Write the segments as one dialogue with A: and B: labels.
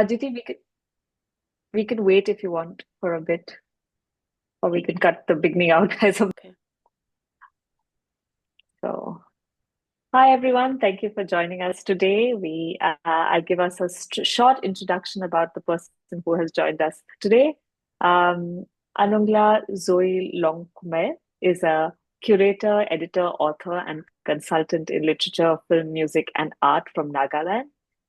A: Do you think we can wait if you want for a bit, or we can cut the beginning out as of
B: Okay.
A: so. Hi everyone, thank you for joining us today. I'll give us a short introduction about the person who has joined us today. Um, Anungla Zoe Longkumer is a curator, editor, author, and consultant in literature, film, music, and art from Nagaland.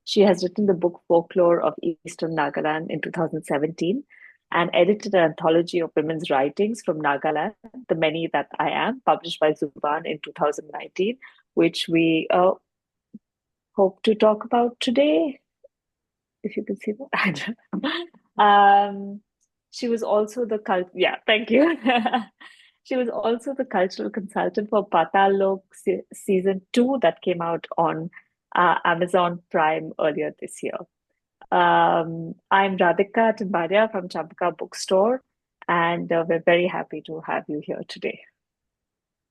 A: She has written the book Folklore of Eastern Nagaland in 2017 and edited an anthology of women's writings from Nagaland, The Many That I Am, published by Zubaan in 2019, which we hope to talk about today, if you can see that. She was also yeah, thank you. She was also the cultural consultant for Patal Lok season 2 that came out on Amazon Prime earlier this year. I'm Radhika Timbaria from Champaca Bookstore, and we're very happy to have you here today.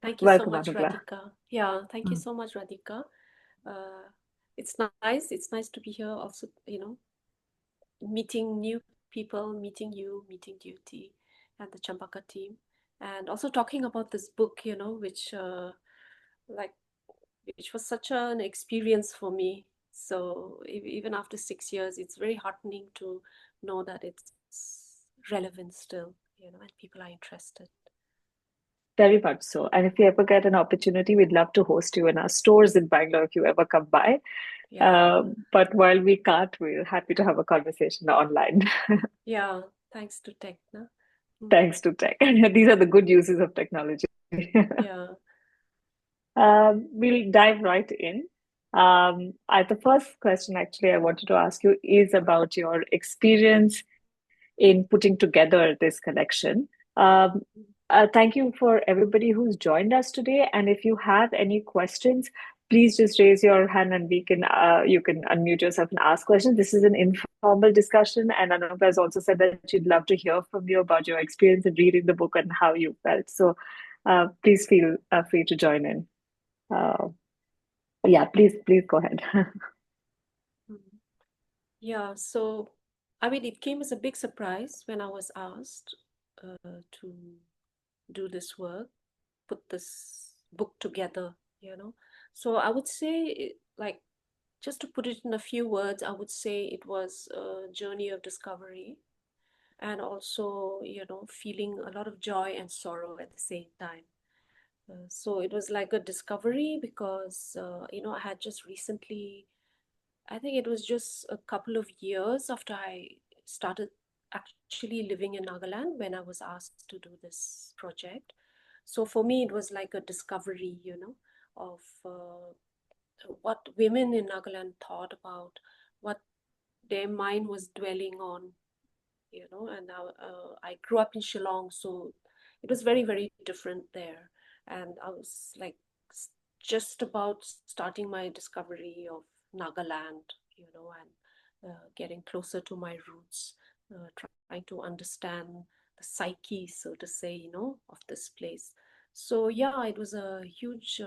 B: Thank you so
A: Welcome,
B: much,
A: Anugla.
B: Radhika. Yeah, thank you
A: Mm.
B: so much, Radhika. Uh, it's nice. It's nice to be here also, meeting new people, meeting you, meeting Duty and the Champaka team, and also talking about this book, like, which was such an experience for me. So even after 6 years, it's very heartening to know that it's relevant still, and people are interested.
A: Very much so. And if you ever get an opportunity, we'd love to host you in our stores in Bangalore if you ever come by.
B: Yeah.
A: But while we can't, we're happy to have a conversation online.
B: Yeah, thanks to tech, no? Mm,
A: Thanks to tech. These are the good uses of technology.
B: yeah.
A: We'll dive right in. The first question actually I wanted to ask you is about your experience in putting together this collection. Um, Thank you for everybody who's joined us today. And if you have any questions, please just raise your hand and you can unmute yourself and ask questions. This is an informal discussion, and Anupa has also said that she'd love to hear from you about your experience in reading the book and how you felt. So please feel free to join in. Uh, yeah, please go ahead.
B: Mm. Yeah, so I mean, it came as a big surprise when I was asked to do this work, put this book together, you know. So I would say, like, just to put it in a few words, I would say it was a journey of discovery and also, feeling a lot of joy and sorrow at the same time. So it was like a discovery because, I had just recently, I think it was just a couple of years after I started actually living in Nagaland when I was asked to do this project. So for me, it was like a discovery, of what women in Nagaland thought about, what their mind was dwelling on, and I grew up in Shillong, so it was very, very different there. And I was like just about starting my discovery of Nagaland, and getting closer to my roots, trying to understand the psyche, so to say, of this place. So yeah, it was a huge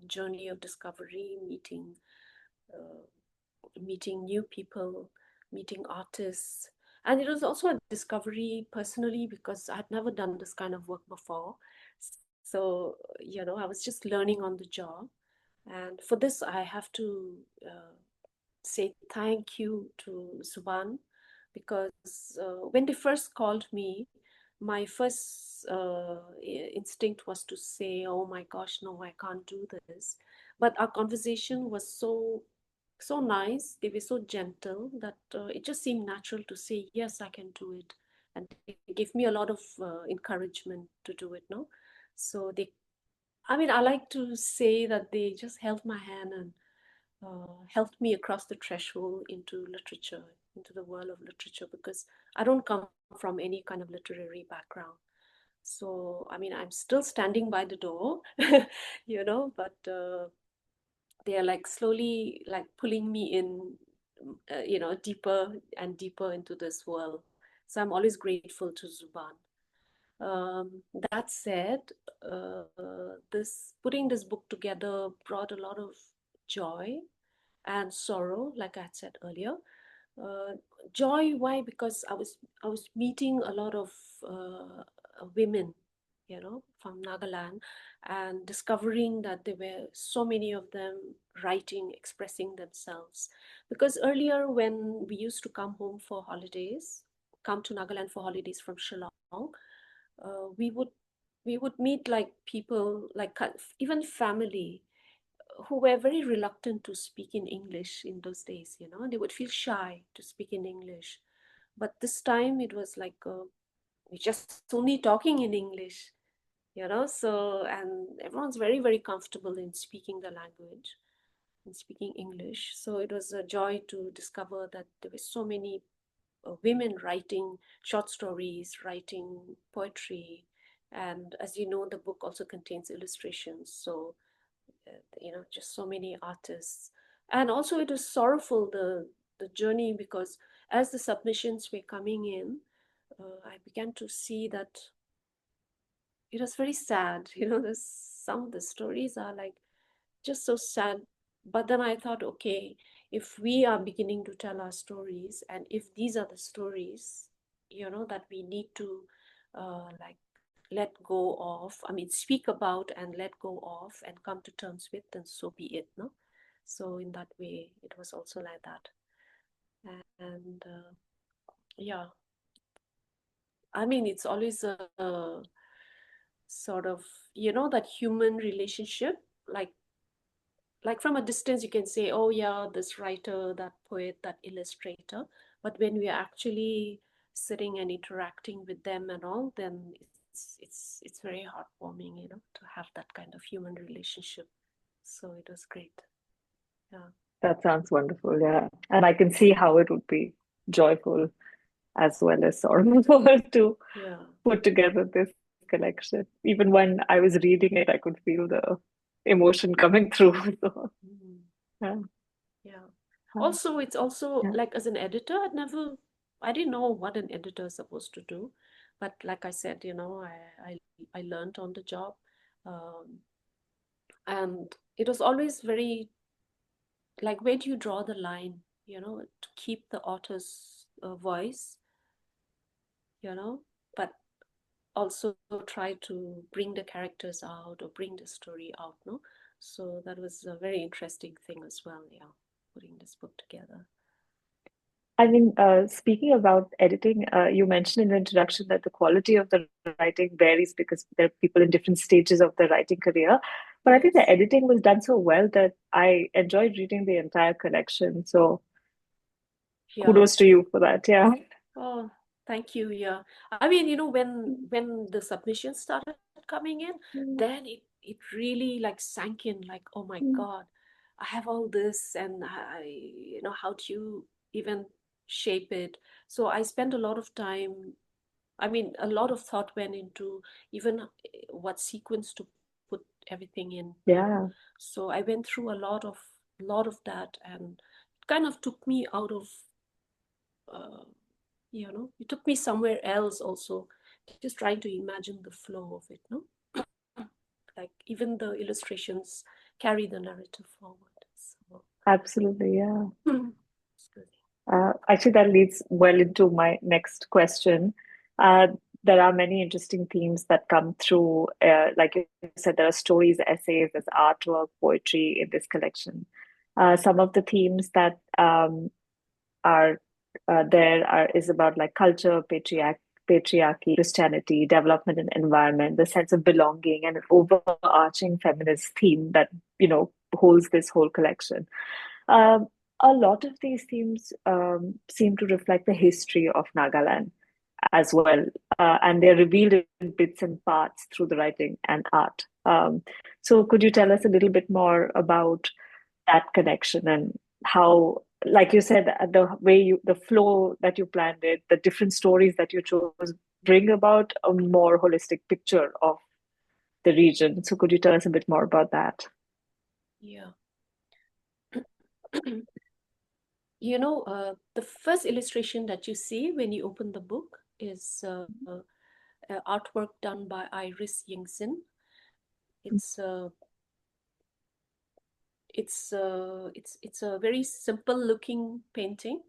B: journey of discovery, uh, meeting new people, meeting artists. And it was also a discovery personally because I had never done this kind of work before. So, I was just learning on the job. And for this, I have to say thank you to Zubaan because when they first called me, my first instinct was to say, "Oh my gosh, no, I can't do this." But our conversation was so nice. They were so gentle that it just seemed natural to say, "Yes, I can do it," and they gave me a lot of encouragement to do it. No, so I mean, I like to say that they just held my hand and helped me across the threshold into literature, into the world of literature, because I don't come from any kind of literary background. So, I mean, I'm still standing by the door, but they are like slowly like pulling me in, deeper and deeper into this world. So I'm always grateful to Zubaan. That said, this putting this book together brought a lot of joy and sorrow, like I had said earlier, Uh, Joy, why? Because I was meeting a lot of women, from Nagaland, and discovering that there were so many of them writing, expressing themselves. Because earlier, when we used to come home for holidays, come to Nagaland for holidays from Shillong, we would meet like people, like even family, who were very reluctant to speak in English in those days. They would feel shy to speak in English. But this time it was like we're just only talking in English, so, and everyone's very, very comfortable in speaking the language and speaking English. So it was a joy to discover that there were so many women writing short stories, writing poetry. And as you know, the book also contains illustrations. So just so many artists. And also it was sorrowful, the journey, because as the submissions were coming in, I began to see that it was very sad. Some of the stories are like just so sad. But then I thought, okay, if we are beginning to tell our stories, and if these are the stories, that we need to like let go of, I mean, speak about and let go of and come to terms with, then so be it, no? So in that way, it was also like that. And yeah, I mean, it's always a sort of, that human relationship, like from a distance you can say, oh yeah, this writer, that poet, that illustrator. But when we are actually sitting and interacting with them and all, then it's very heartwarming, to have that kind of human relationship. So it was great. Yeah.
A: That sounds wonderful, yeah. And I can see how it would be joyful as well as sorrowful to
B: Yeah.
A: put together this collection. Even when I was reading it, I could feel the emotion coming through. So,
B: Mm.
A: yeah,
B: Yeah.
A: uh,
B: Also, it's also
A: yeah.
B: like, as an editor, I didn't know what an editor is supposed to do. But like I said, I learned on the job. Um, and it was always very, like, where do you draw the line, to keep the author's voice, but also try to bring the characters out or bring the story out, no? So that was a very interesting thing as well, yeah, putting this book together.
A: I mean, speaking about editing, you mentioned in the introduction that the quality of the writing varies because there are people in different stages of their writing career. But I think the
B: Yes.
A: editing was done so well that I enjoyed reading the entire collection. So
B: Yeah.
A: kudos to you for that. Yeah.
B: Oh, thank you. Yeah. I mean, when the submissions started coming in, then it really like sank in, like, oh my God, I have all this, and how do you even shape it? So I spent a lot of time, I mean, a lot of thought went into even what sequence to put everything in.
A: Yeah,
B: So I went through a lot of that, and it kind of took me out of uh, it took me somewhere else also, just trying to imagine the flow of it, no? Like even the illustrations carry the narrative forward. So
A: absolutely. Yeah.
B: it's good.
A: Actually, that leads well into my next question. Uh, there are many interesting themes that come through. Like you said, there are stories, essays, there's artwork, poetry in this collection. Some of the themes that are there are is about like culture, patriarchy, Christianity, development and environment, the sense of belonging, and an overarching feminist theme that holds this whole collection. Um, a lot of these themes seem to reflect the history of Nagaland as well, and they're revealed in bits and parts through the writing and art. So, could you tell us a little bit more about that connection and how, like you said, the way the flow that you planned it, the different stories that you chose bring about a more holistic picture of the region. So, could you tell us a bit more about that?
B: Yeah. The first illustration that you see when you open the book is artwork done by Iris Yingzin. It's it's a very simple looking painting,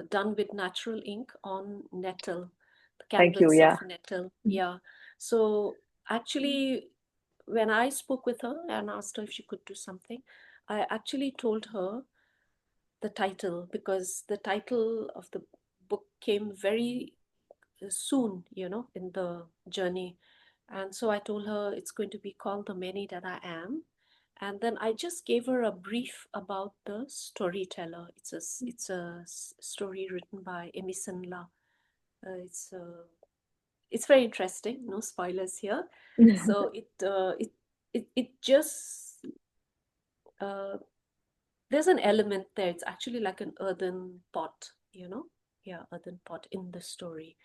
B: done with natural ink on nettle, the
A: Thank you.
B: canvas
A: Yeah.
B: of nettle. Yeah. So actually, when I spoke with her and asked her if she could do something, I actually told her the title, because the title of the book came very soon, in the journey. And so I told her it's going to be called The Many That I Am. And then I just gave her a brief about the storyteller. It's a story written by Emerson La. It's very interesting. No spoilers here. So it just uh, there's an element there. It's actually like an earthen pot, yeah, earthen pot in the story.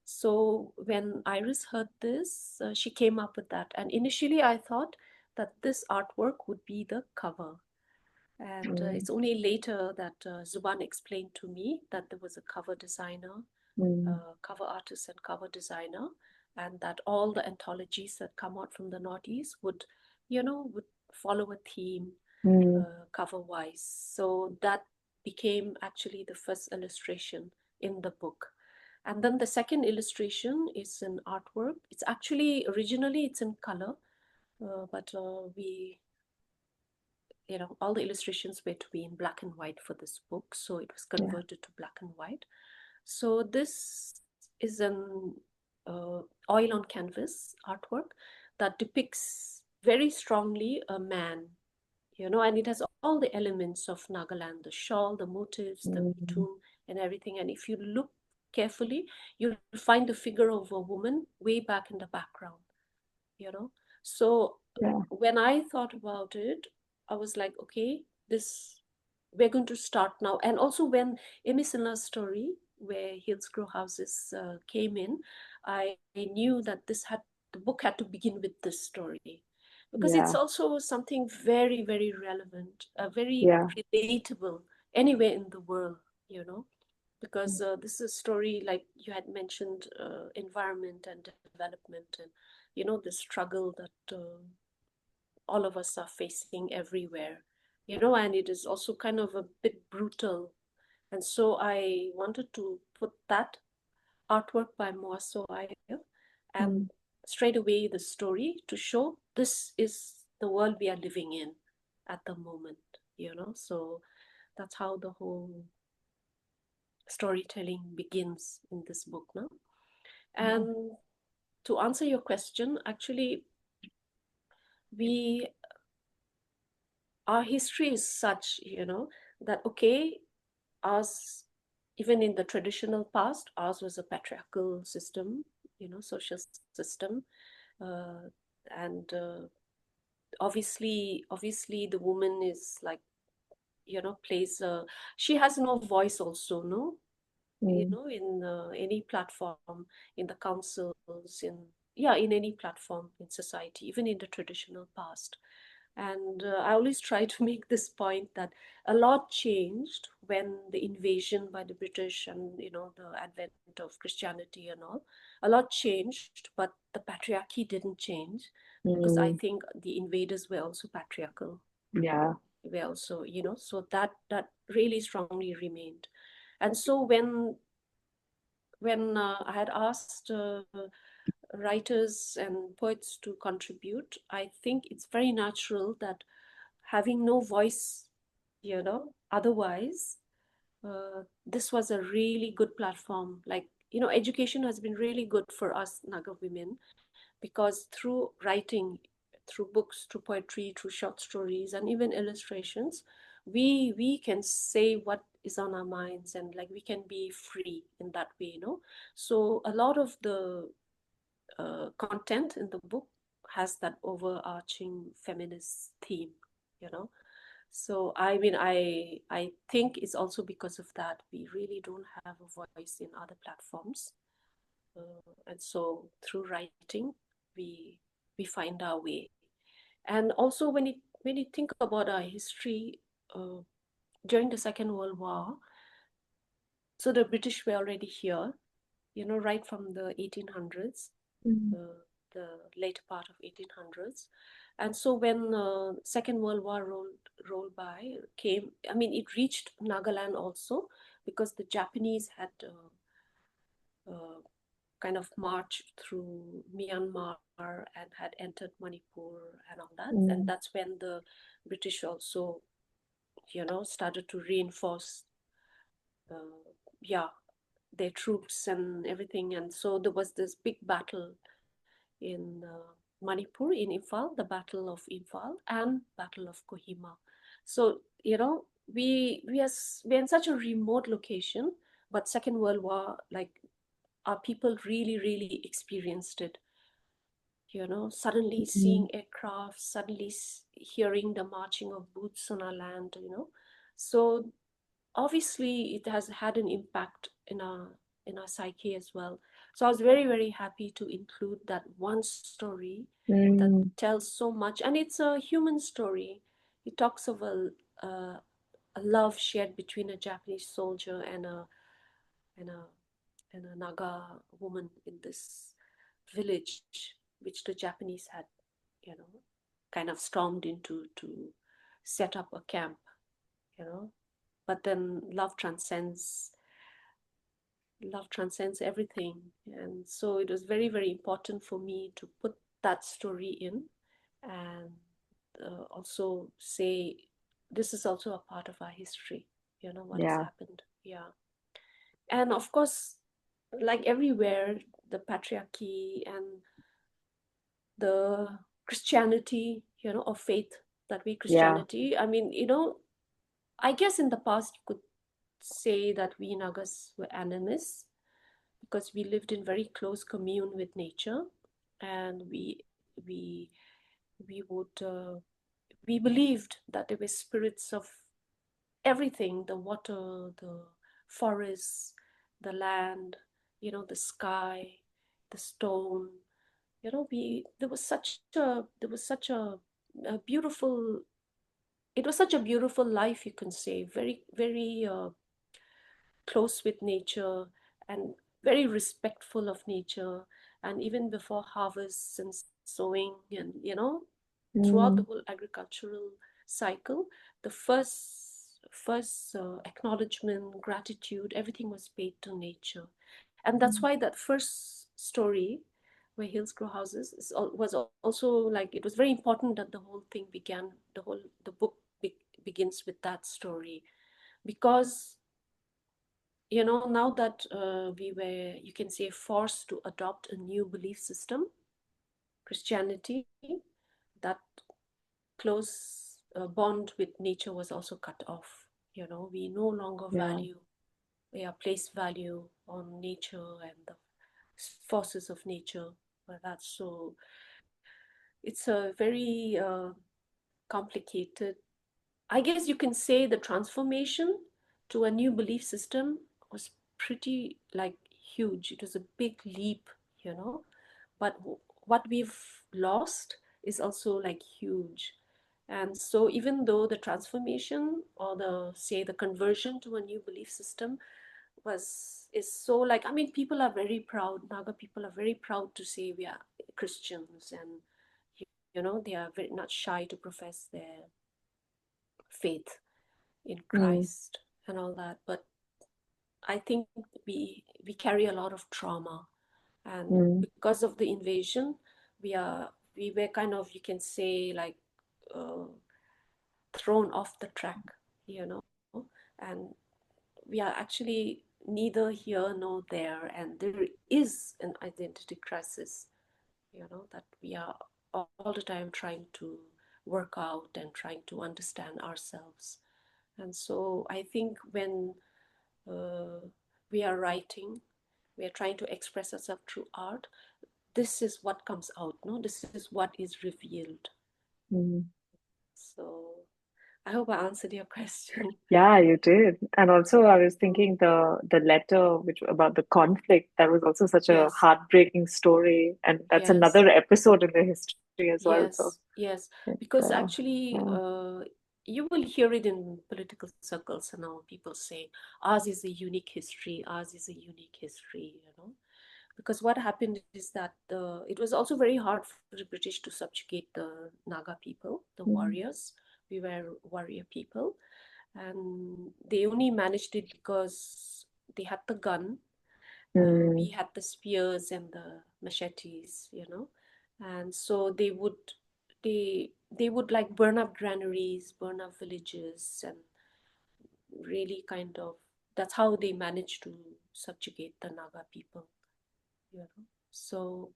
B: So when Iris heard this, she came up with that. And initially, I thought that this artwork would be the cover. And
A: Mm,
B: it's only later that Zubaan explained to me that there was a cover designer,
A: mm,
B: cover artist, and cover designer, and that all the anthologies that come out from the Northeast would follow a theme
A: mm,
B: cover wise. So that became actually the first illustration in the book. And then the second illustration is an artwork. It's actually originally it's in color, but we all the illustrations were to be in black and white for this book, so it was
A: yeah.
B: converted to black and white. So this is an oil on canvas artwork that depicts very strongly a man, and it has all the elements of Nagaland, the shawl, the motifs, the
A: Mm,
B: mitoon, and everything. And if you look carefully, you'll find the figure of a woman way back in the background, you know. So
A: yeah.
B: when I thought about it, I was like, okay, this we're going to start now. And also when Amy Sinla's story, where Hillsgrove Houses came in, I knew that the book had to begin with this story, because it's
A: Yeah.
B: also something very, very relevant, very
A: Yeah.
B: relatable anywhere in the world, you know because this is a story, like you had mentioned, environment and development, and the struggle that all of us are facing everywhere, and it is also kind of a bit brutal. And so I wanted to put that artwork by Moaso Ayer, and
A: Mm,
B: straight away the story to show this is the world we are living in at the moment, so that's how the whole storytelling begins in this book now.
A: yeah.
B: And to answer your question, actually, we our history is such, that okay, ours, even in the traditional past, ours was a patriarchal system, social system, uh, and obviously, the woman is like, plays. She has no voice, also, no,
A: Mm,
B: in any platform, in the councils, in any platform in society, even in the traditional past. And I always try to make this point that a lot changed when the invasion by the British, and the advent of Christianity and all. A lot changed, but the patriarchy didn't change, because I
A: mm,
B: think the invaders were also patriarchal.
A: yeah.
B: Were also, so that really strongly remained. And so when I had asked writers and poets to contribute, I think it's very natural that having no voice, otherwise, this was a really good platform. Like, education has been really good for us Naga women, because through writing, through books, through poetry, through short stories, and even illustrations, we can say what is on our minds, and like we can be free in that way, so a lot of the content in the book has that overarching feminist theme, you know so I mean, I think it's also because of that we really don't have a voice in other platforms, and so through writing, we we find our way. And also, when you think about our history, uh, during the Second World War, so the British were already here, right from the 1800s,
A: Mm,
B: the later part of 1800s. And so when Second World War rolled by, came, I mean, it reached Nagaland also, because the Japanese had kind of marched through Myanmar and had entered Manipur and all that. And
A: Mm,
B: that's when the British also, started to reinforce, uh, yeah, their troops and everything. And so there was this big battle in Manipur, in Imphal, the Battle of Imphal and Battle of Kohima. So, we're in such a remote location, but Second World War, like, our people really, really experienced it. Suddenly
A: mm,
B: seeing aircraft, suddenly hearing the marching of boots on our land. So obviously it has had an impact in our psyche as well. So I was very, very happy to include that one story that
A: mm,
B: tells so much, and it's a human story. It talks of a love shared between a Japanese soldier and a and a Naga woman in this village, which the Japanese had, you know, kind of stormed into to set up a camp, you know. But then love transcends everything, and so it was very, very important for me to put that story in, and also say this is also a part of our history. What has
A: yeah,
B: happened. Yeah. And of course, like everywhere, the patriarchy and the Christianity, or faith, that we
A: yeah,
B: Christianity. I mean, I guess in the past you could say that we Nagas were animists, because we lived in very close commune with nature, and we we would we believed that there were spirits of everything: the water, the forests, the land, the sky, the stone. We there was such a beautiful it was such a beautiful life, you can say, very, very close with nature, and very respectful of nature. And even before harvests and sowing, and throughout the
A: mm,
B: whole agricultural cycle, the first acknowledgement, gratitude, everything was paid to nature. And that's
A: mm,
B: why that first story, where hills grow houses, was also like, it was very important that the whole thing began, the book begins with that story. Because now that we were, you can say, forced to adopt a new belief system, Christianity, that close bond with nature was also cut off. We no longer
A: yeah,
B: place value on nature and the forces of nature. But that's so, it's a very complicated, I guess you can say, the transformation to a new belief system was pretty, like, huge. It was a big leap, you know. But what we've lost is also like huge. And so even though the transformation, or the, say, the conversion to a new belief system is so, like, I mean, people are very proud. Naga people are very proud to say we are Christians, and they are very not shy to profess their faith in
A: mm,
B: Christ and all that. But I think we carry a lot of trauma, and
A: mm,
B: because of the invasion, we were kind of, you can say, like, uh, thrown off the track, you know, and we are actually neither here nor there, and there is an identity crisis, that we are all the time trying to work out and trying to understand ourselves. And so I think when uh, we are writing, we are trying to express ourselves through art, this is what comes out, no? This is what is revealed.
A: mm.
B: So I hope I answered your question.
A: Yeah, you did. And also, I was
B: Mm.
A: thinking the letter which about the conflict, that was also such a
B: Yes,
A: heartbreaking story, and that's
B: yes,
A: another episode in the history as well. So,
B: yes, yes.
A: it,
B: Because actually,
A: yeah,
B: you will hear it in political circles, and all people say, ours is a unique history, ours is a unique history. because what happened is that it was also very hard for the British to subjugate the Naga people, the
A: Mm.
B: warriors. We were warrior people, and they only managed it because they had the gun. We
A: Mm.
B: had the spears and the machetes, and so they would like burn up granaries, burn up villages, and really kind of that's how they managed to subjugate the Naga people, you know. So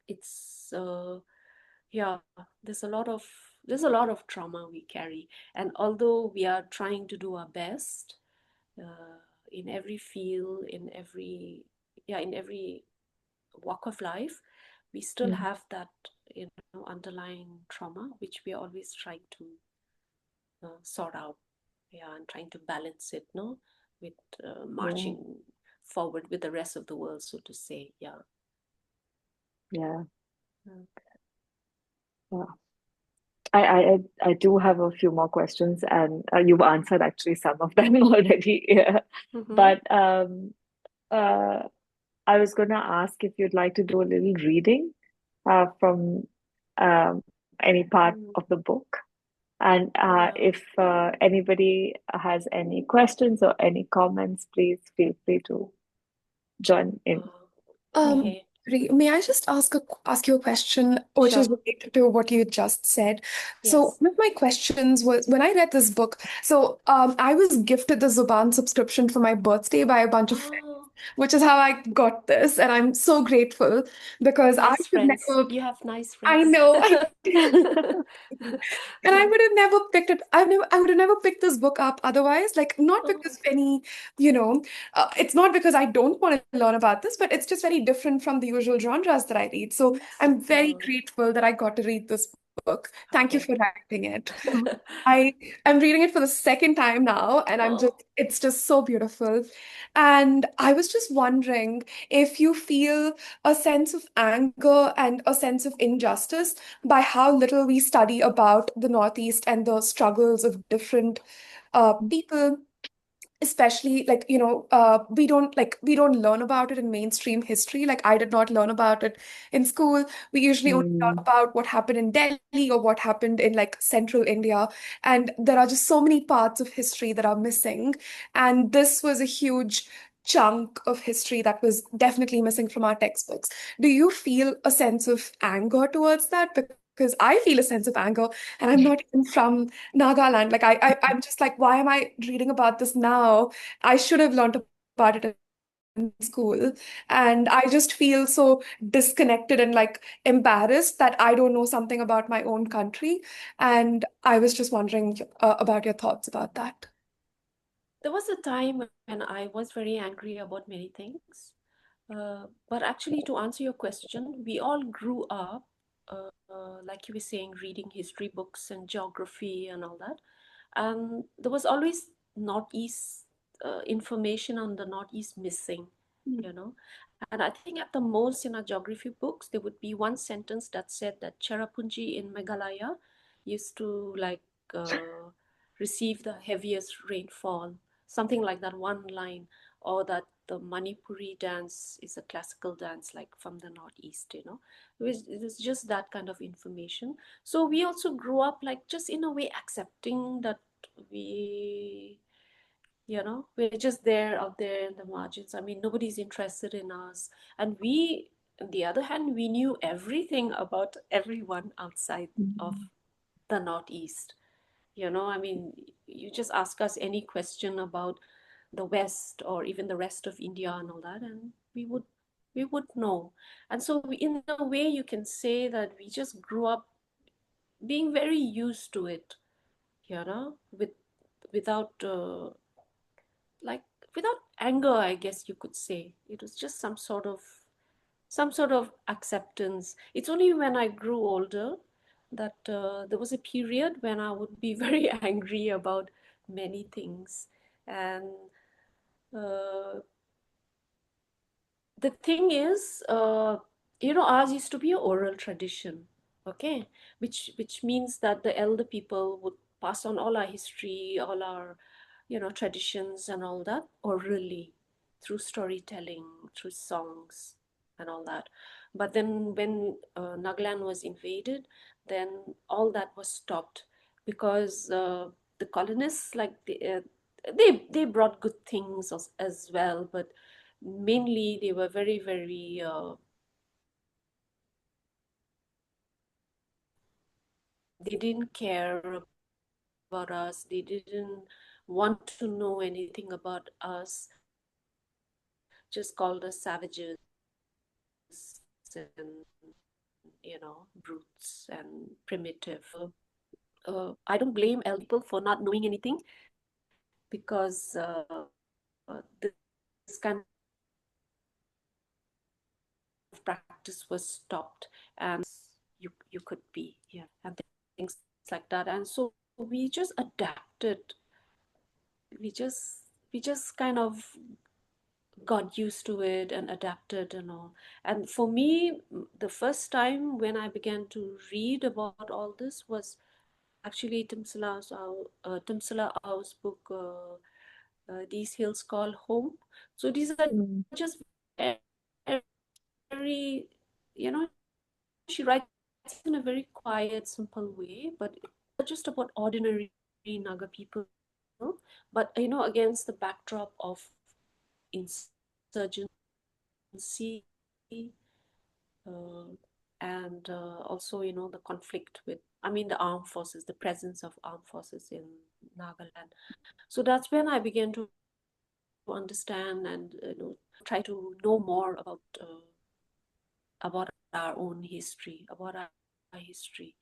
B: it's yeah, there's a lot of trauma we carry, and although we are trying to do our best in every field, in every walk of life, we still
A: Mm.
B: have that underlying trauma which we are always trying to sort out, yeah, and trying to balance it, no, with
A: Yeah,
B: marching forward with the rest of the world, so to say. Yeah.
A: yeah,
B: Mm.
A: yeah. I do have a few more questions, and you've answered actually some of them already. Yeah.
B: Mm-hmm.
A: But uh, I was going to ask if you'd like to do a little reading from um, any part
B: Mm.
A: of the book. And
B: Yeah.
A: if anybody has any questions or any comments, please feel free to join in.
B: Uh,
C: Um,
B: okay.
C: May I just ask you a question which is
B: Sure.
C: related to what you just said? So
B: Yes.
C: one of my questions was when I read this book, so I was gifted the Zubaan subscription for my birthday by a bunch of friends,
B: Oh,
C: which is how I got this, and I'm so grateful because I
B: nice
C: would
B: friends.
C: never.
B: You have nice
C: I
B: friends.
C: know. And I would have never picked it. I would have never picked this book up otherwise. Like, not because
B: Oh,
C: of any, you know, it's not because I don't want to learn about this, but it's just very different from the usual genres that I read. So I'm very
B: oh,
C: grateful that I got to read this book. Thank you
B: okay.
C: for writing it. I am reading it for the second time now, and
B: Oh,
C: it's just so beautiful. And I was just wondering if you feel a sense of anger and a sense of injustice by how little we study about the Northeast and the struggles of different people, especially like we don't learn about it in mainstream history. Like I did not learn about it in school. We usually only learn
A: Mm,
C: about what happened in Delhi or what happened in like central India, and there are just so many parts of history that are missing, and this was a huge chunk of history that was definitely missing from our textbooks. Do you feel a sense of anger towards that? Because I feel a sense of anger, and I'm not even from Nagaland. Like I'm just like, why am I reading about this now? I should have learned about it in school. And I just feel so disconnected and like embarrassed that I don't know something about my own country. And I was just wondering about your thoughts about that.
B: there was a time when I was very angry about many things. But actually, to answer your question, we all grew up, like you were saying, reading history books and geography and all that. And there was always Northeast information on the Northeast missing, you know. And I think at the most in our geography books, there would be one sentence that said that Cherrapunji in Meghalaya used to like uh, receive the heaviest rainfall, something like that, one line, or that the Manipuri dance is a classical dance like from the Northeast, it was just that kind of information. So we also grew up like just in a way accepting that we we're just there out there in the margins. I mean, nobody's interested in us. And we, on the other hand, we knew everything about everyone outside of
A: mm,
B: the Northeast. I mean, you just ask us any question about the West or even the rest of India and all that, and we would know. And so in a way you can say that we just grew up being very used to it, with without like without anger, I guess you could say. It was just some sort of acceptance. It's only when I grew older that there was a period when I would be very angry about many things. And uh, the thing is, ours used to be an oral tradition, okay, which means that the elder people would pass on all our history, all our traditions and all that orally through storytelling, through songs and all that. But then when Nagaland was invaded, then all that was stopped because the colonists, like they brought good things as well, but mainly they were very, very they didn't care about us. They didn't want to know anything about us. Just called us savages and brutes and primitive. I don't blame elder people for not knowing anything, because this kind of practice was stopped, and you could be here and things like that. And so we just adapted. We just kind of got used to it and adapted and all. And for me, the first time when I began to read about all this was actually Tim Au's book, These Hills Call Home. So these are just very, she writes in a very quiet, simple way, but it's not just about ordinary Naga people, but against the backdrop of insurgency, and also the conflict with, the armed forces, the presence of armed forces in Nagaland. So that's when I began to understand and try to know more about our own history, about our history.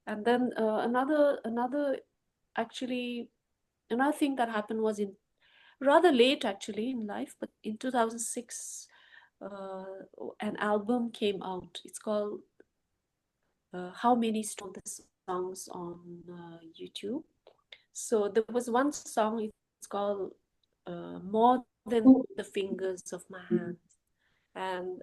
B: And then actually another thing that happened was in rather late actually in life, but in 2006, an album came out. It's called How Many Stole the Songs on YouTube. So there was one song, it's called More Than the Fingers of My Hand. And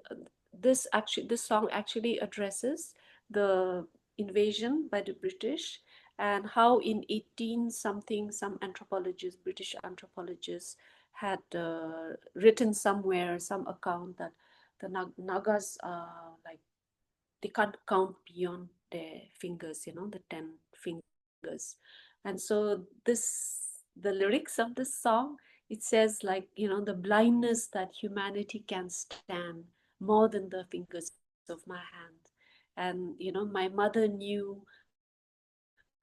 B: this song actually addresses the invasion by the British, and how in 18 something some anthropologists, British anthropologists, had written somewhere some account that the Nagas are like, they can't count beyond their fingers, the 10 fingers. And so the lyrics of this song, it says like, the blindness that humanity can stand more than the fingers of my hand. And my mother knew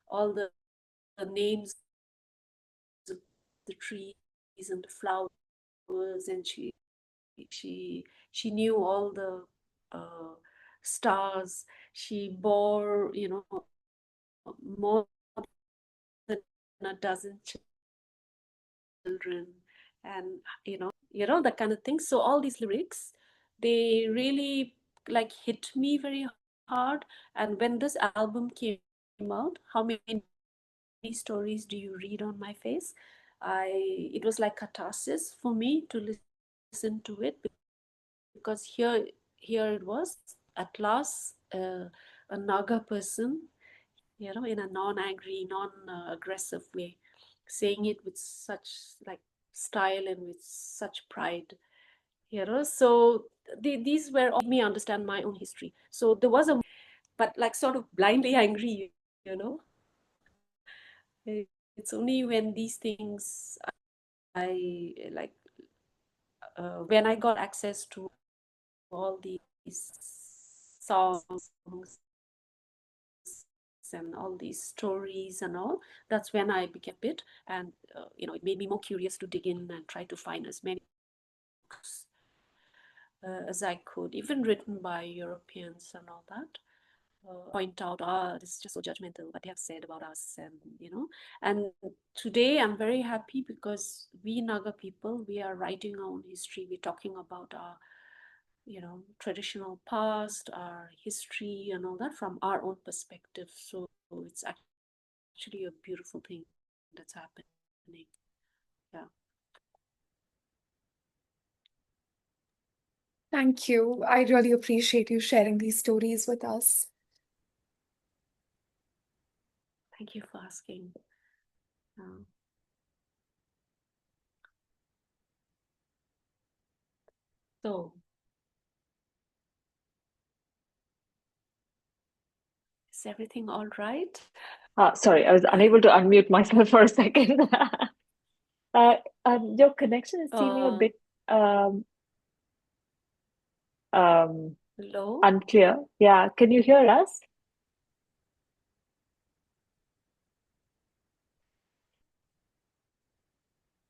B: all the names of the trees and the flowers, and she knew all the stars. She bore more than a dozen children, and that kind of thing. So all these lyrics, they really like hit me very hard. And when this album came out, How Many Stories Do You Read on My Face, it was like catharsis for me to listen to it, because here it was at last, a Naga person, in a non-angry, non-aggressive way, saying it with such like style and with such pride. So these were all me understand my own history. So there was but like sort of blindly angry, you know. It's only when these things I like, when I got access to all these songs and all these stories and all, that's when I became a bit, and it made me more curious to dig in and try to find as many books as I could, even written by Europeans and all that. Point out, this is just so judgmental what they have said about us, and today I'm very happy because we Naga people, we are writing our own history. We're talking about our traditional past, our history and all that from our own perspective. So it's actually a beautiful thing that's happening. Yeah.
C: Thank you. I really appreciate you sharing these stories with us.
B: Thank you for asking. So, is everything all right?
A: Sorry, I was unable to unmute myself for a second. Uh, your connection is seeming a bit um, um,
B: Low?
A: unclear. Yeah, can you hear us?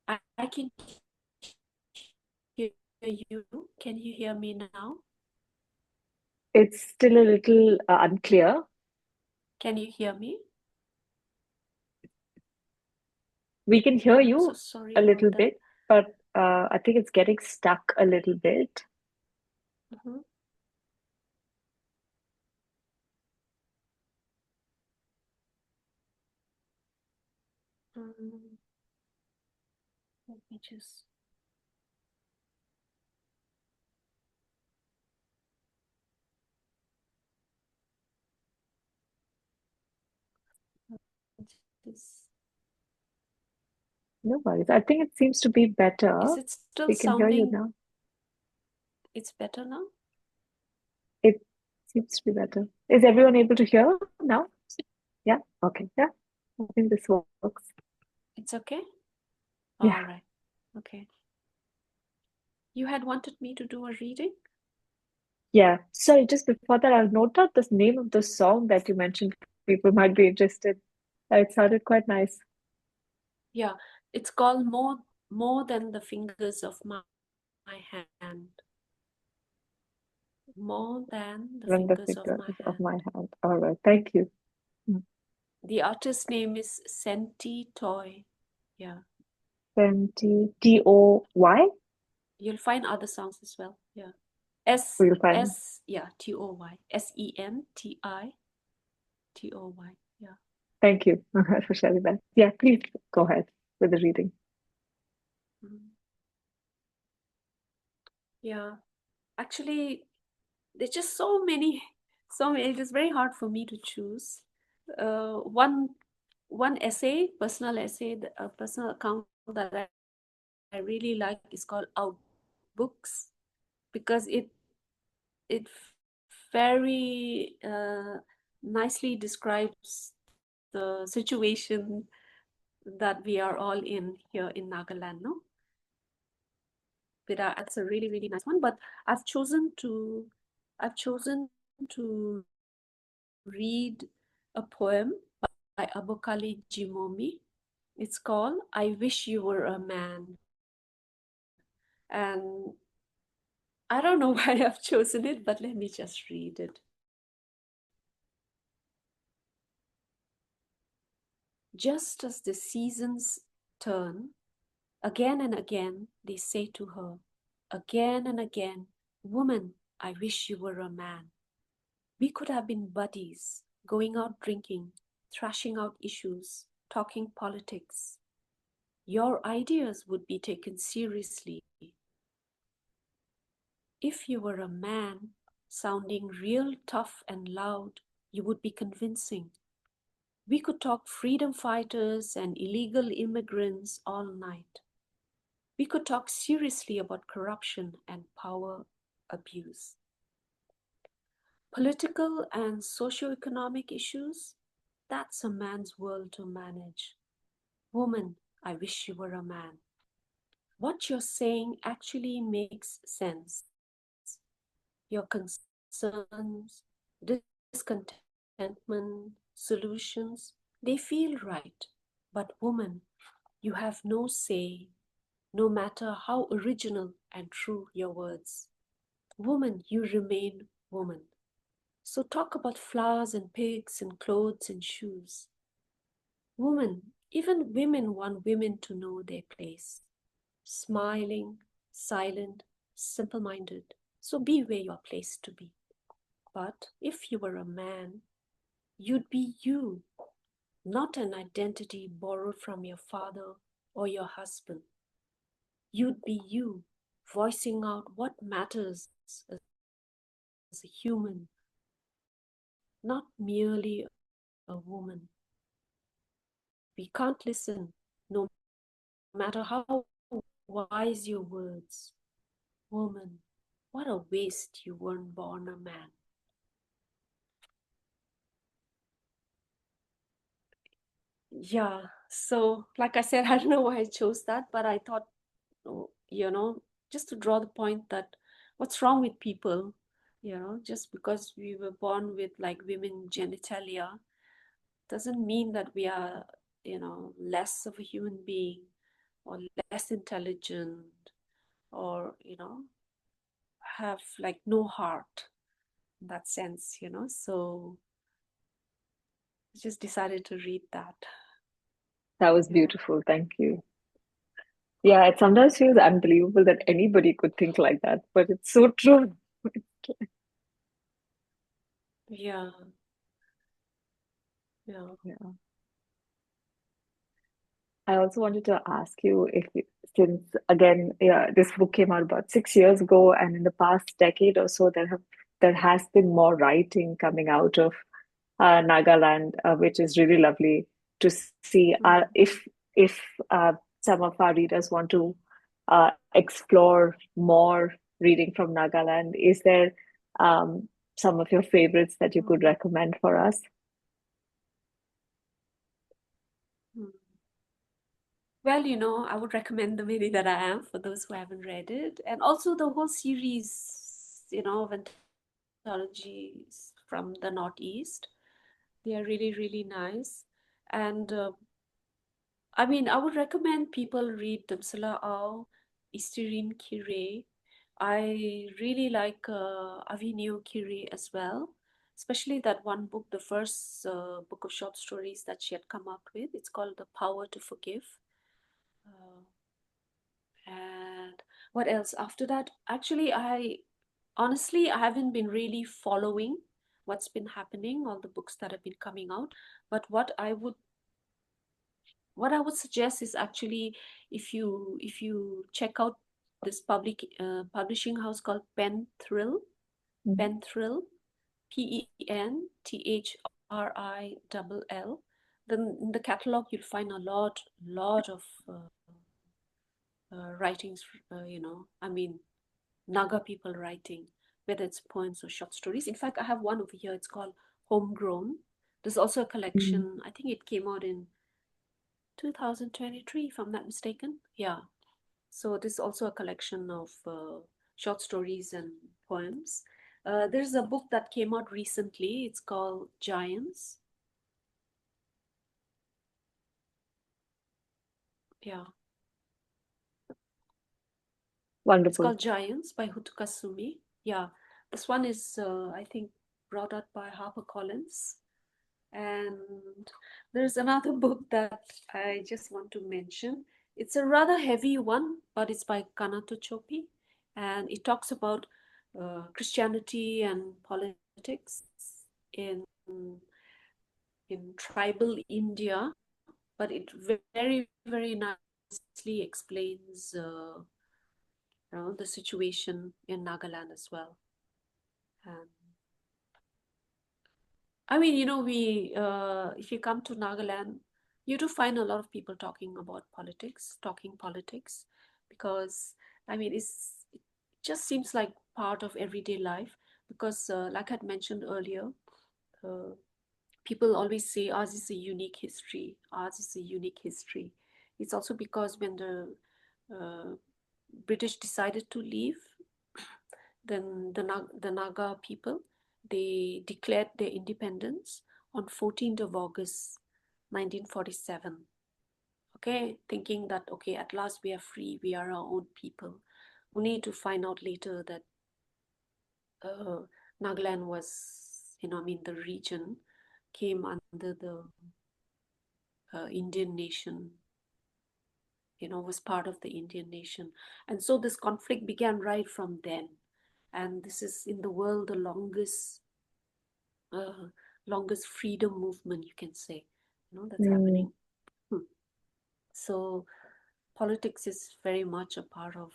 B: I can hear you. Can you hear me now?
A: It's still a little unclear.
B: Can you hear me?
A: We can hear
B: I'm so
A: you
B: sorry
A: a little
B: about that.
A: bit, but I think it's getting stuck a little bit.
B: Mhm. Mm, Let me just. Is
A: No worries. I think it seems to be better.
B: it still
A: We can hear you
B: sounding?
A: now.
B: It's better now?
A: It seems to be better. Is everyone able to hear now? Yeah. Okay. Yeah. I think this works.
B: It's okay?
A: Yeah.
B: All right. Okay. You had wanted me to do a reading?
A: Yeah. Sorry, just before that, I'll note out the name of the song that you mentioned. People might be interested. It sounded quite nice.
B: Yeah. It's called More Than the Fingers of My Hand. More Than the
A: Run the
B: Fingers of
A: fingers
B: My
A: of
B: Hand.
A: my hand. All right. Thank you.
B: The artist's name is Senti Toy. Yeah.
A: Toy.
B: You'll find other songs as well. Yeah.
A: We'll find.
B: Toy. Senti Toy. Yeah.
A: Thank you for sharing that. Yeah, please go ahead with the reading.
B: Mm. Yeah. Actually, there's just so many. It is very hard for me to choose. One essay, personal essay, a personal account that I really like is called Out Books, because it very nicely describes the situation that we are all in here in Nagaland, no? That's a really, really nice one. But I've chosen to I've chosen to read a poem by Abokali Jimomi. It's called I Wish You Were a Man. And I don't know why I've chosen it, but let me just read it. Just as the seasons turn, again and again they say to her, again and again, woman, I wish you were a man. We could have been buddies, going out drinking, thrashing out issues, talking politics. Your ideas would be taken seriously. If you were a man, sounding real tough and loud, you would be convincing. We could talk freedom fighters and illegal immigrants all night. We could talk seriously about corruption and power abuse. Political and socio-economic issues, that's a man's world to manage. Woman, I wish you were a man. What you're saying actually makes sense. Your concerns, discontentment, solutions, they feel right. But woman, you have no say, no matter how original and true your words. Woman, you remain woman. So talk about flowers and pigs and clothes and shoes. Woman, even women want women to know their place. Smiling, silent, simple minded. So be where you are placed to be. But if you were a man, you'd be you, not an identity borrowed from your father or your husband. You'd be you, voicing out what matters as a human, not merely a woman. We can't listen, no matter how wise your words. Woman, what a waste you weren't born a man. Yeah, so like I said, I don't know why I chose that, but I thought, just to draw the point that what's wrong with people, just because we were born with like women genitalia doesn't mean that we are, less of a human being or less intelligent or, have like no heart in that sense, So I just decided to read that.
A: That was
B: Yeah.
A: beautiful. Thank you. Yeah, it sometimes feels unbelievable that anybody could think like that, but it's so true.
B: Yeah. Yeah.
A: Yeah. I also wanted to ask you if, since again, yeah, this book came out about 6 years ago, and in the past decade or so, there has been more writing coming out of Nagaland, which is really lovely to see.
B: Mm.
A: If some of our readers want to explore more reading from Nagaland, is there some of your favorites that you could
B: Mm.
A: recommend for us?
B: Mm. Well, I would recommend The Lady That I Am for those who haven't read it. And also the whole series, of anthologies from the Northeast. They are really, really nice. And I would recommend people read Damsala Au, Istirin Kire. I really like Avinio Kire as well, especially that one book, the first book of short stories that she had come up with. It's called The Power to Forgive. Uh, and what else after that? Actually, I haven't been really following what's been happening, all the books that have been coming out. But what I would suggest is actually, if you check out this publishing house called Pen Thrill,
A: Mhm.
B: Pen Thrill, PENTHRILL. Then in the catalog you'll find a lot of writings. Naga people writing, whether it's poems or short stories. In fact, I have one over here. It's called Homegrown. There's also a
A: Mm.
B: collection. I think it came out in 2023, if I'm not mistaken. Yeah. So this is also a collection of short stories and poems. There's a book that came out recently. It's called Giants. Yeah. It's
A: Wonderful.
B: called Giants by Hutukasumi. Yeah. This one is, I think, brought out by HarperCollins. And there's another book that I just want to mention. It's a rather heavy one, but it's by Kanato Chopi. And it talks about Christianity and politics in tribal India, but it very, very nicely explains the situation in Nagaland as well. And if you come to Nagaland, you do find a lot of people talking about politics, because it just seems like part of everyday life. Because, like I'd mentioned earlier, uh, people always say ours is a unique history. Ours is a unique history. It's also because when the uh, British decided to leave, then the Naga people, they declared their independence on 14th of August 1947. Okay, thinking that, okay, at last we are free, we are our own people. Only to find out later that Nagaland was, the region came under the Indian nation, was part of the Indian nation. And so this conflict began right from then. And this is in the world the uh, longest freedom movement, you can say, that's
A: Mm.
B: happening. So politics is very much a part of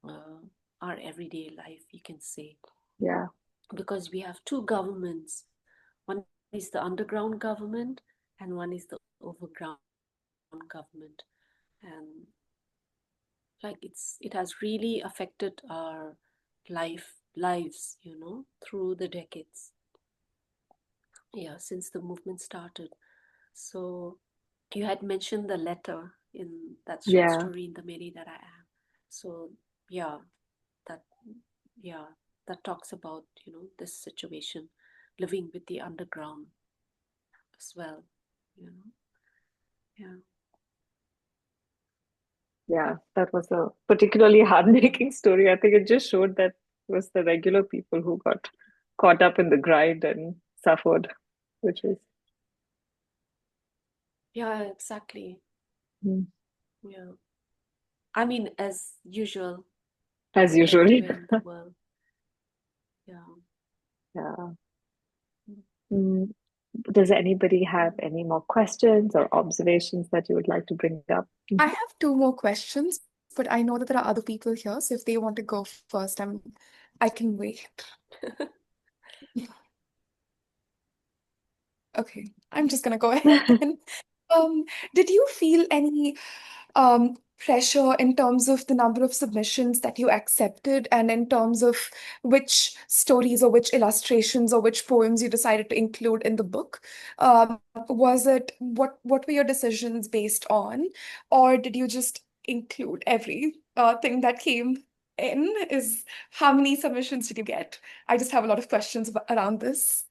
B: uh, our everyday life, you can say,
A: Yeah.
B: because we have two governments. One is the underground government, and one is the overground government. And like it has really affected our lives, through the decades. Yeah, since the movement started. So you had mentioned the letter in that short
A: Yeah,
B: story, In the Mary That I Am. So yeah, that yeah, that talks about, this situation, living with the underground as well, you know. Yeah.
A: yeah. That was a particularly heartbreaking story. I think it just showed that it was the regular people who got caught up in the grind and suffered, which was
B: Yeah, exactly.
A: mm,
B: Yeah. I mean, as usual,
A: as usual.
B: everywhere in the world. Yeah.
A: Yeah. Mm, does anybody have any more questions or observations that you would like to bring up?
C: I have two more questions, but I know that there are other people here, so if they want to go first, I can wait. Okay, I'm just gonna go ahead then. Did you feel any pressure in terms of the number of submissions that you accepted, and in terms of which stories or which illustrations or which poems you decided to include in the book? Was it what were your decisions based on, or did you just include every thing that came in? Is How many submissions did you get? I just have a lot of questions around this.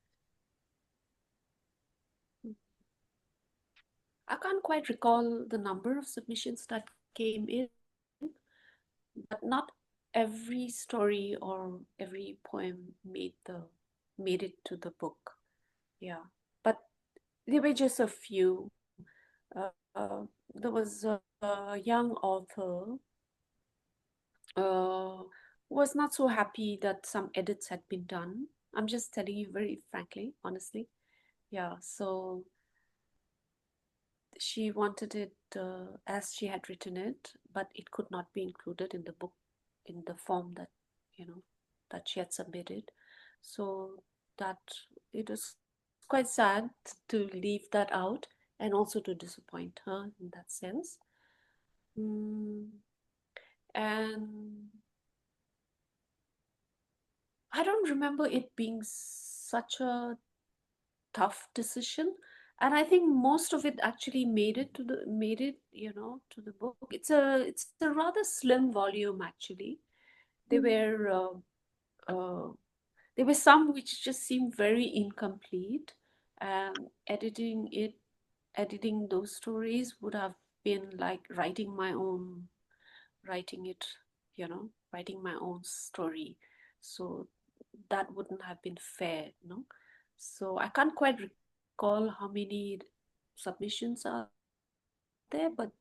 B: I can't quite recall the number of submissions that came in, but not every story or every poem made it to the book. Yeah, but there were just a few. There was a young author uh, who was not so happy that some edits had been done. I'm just telling you very frankly, honestly. Yeah, so she wanted it as she had written it, but it could not be included in the book in the form that she had submitted. So that it was quite sad to leave that out and also to disappoint her in that sense. Mm, and I don't remember it being such a tough decision, and I think most of it actually made it to the book. It's a rather slim volume actually. There were there were some which just seemed very incomplete, and editing those stories would have been like writing my own story. So that wouldn't have been fair. So I can't quite recall how many submissions are there, but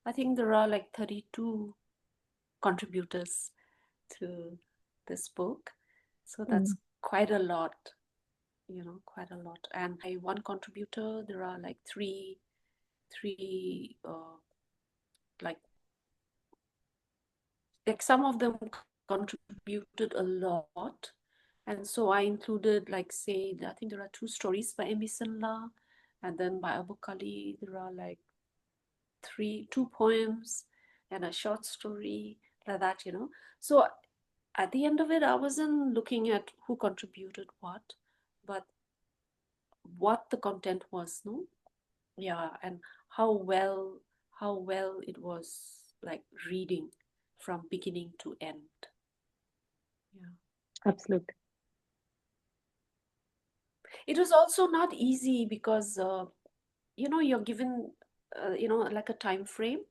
B: I think there are like 32 contributors to this book. So that's
A: Mm,
B: quite a lot, quite a lot. And by one contributor, there are like three, like some of them contributed a lot. And so I included, like, say, I think there are two stories by Emisenla, and then by Abu Kali, there are like two poems and a short story, like that. So at the end of it, I wasn't looking at who contributed what, but what the content was, no? Yeah, and how well how well it was like reading from beginning to end. Yeah.
A: absolutely.
B: It was also not easy because you're given like a time frame